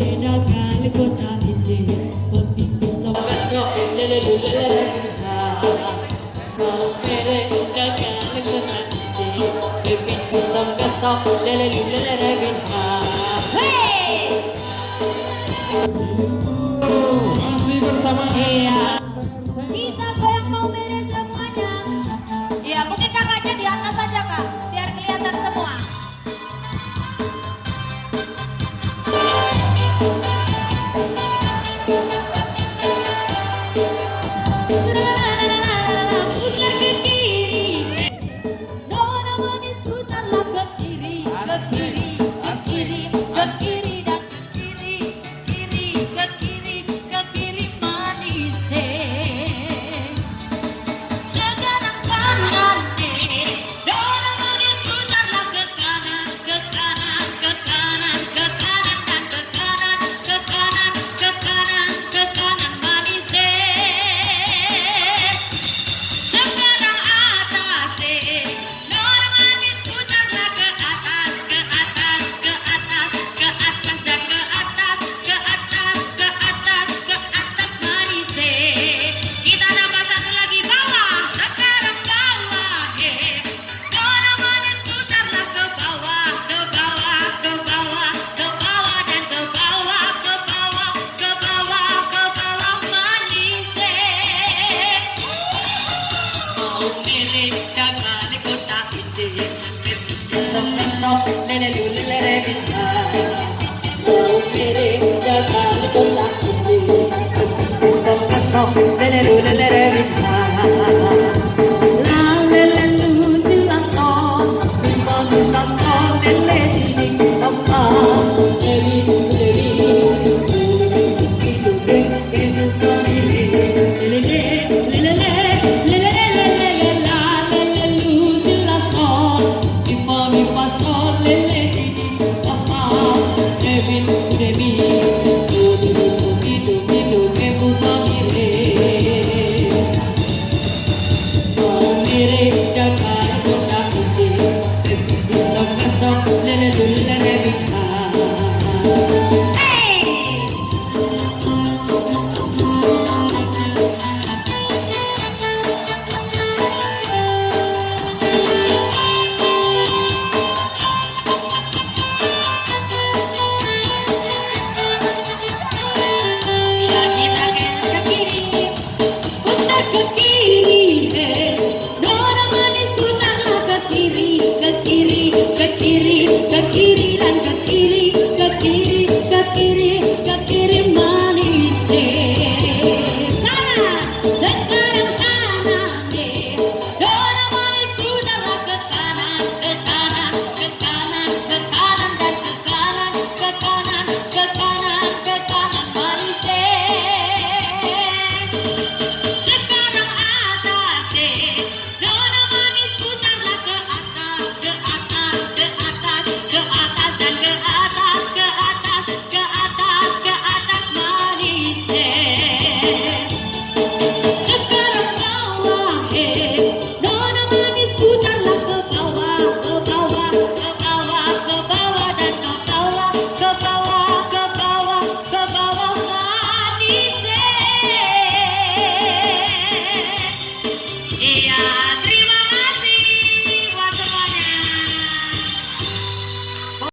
dagang kota ini kopi pisau besok lele lele mau mere dagang kota ini kopi pisau besok lele lele Hey! Masih bersama iya Kita goyang mau mere semuanya. iya mungkin kakaknya di atas aja kak biar kelihatan semua. Putar ke kiri. Nona manis putarlah ke kiri, ke kiri, ke kiri, ke kiri dan ke kiri, kiri, ke kiri manis. Sekarang kanan Nona manis putarlah ke kanan, ke kanan, ke kanan, ke kanan dan ke kanan, ke kanan, ke kanan, ke kanan manis. Sekarang atas, Nona manis putarlah ke atas, ke atas, ke atas, ke atas dan ke atas, ke atas, ke atas, ke atas manis. Kita tambah satu lagi bawah, sekarang bawah. Nona manis putarlah ke bawah, ke bawah, ke bawah, ke bawah dan ke bawah, ke bawah, ke bawah, ke bawah manis. Mau mere dagang kota ini Sok-sok lele bisa Mau mere dagang kota ini Sok-sok lele bisa La lele lu silason Bimbo bimbo son lele dining Papa Lele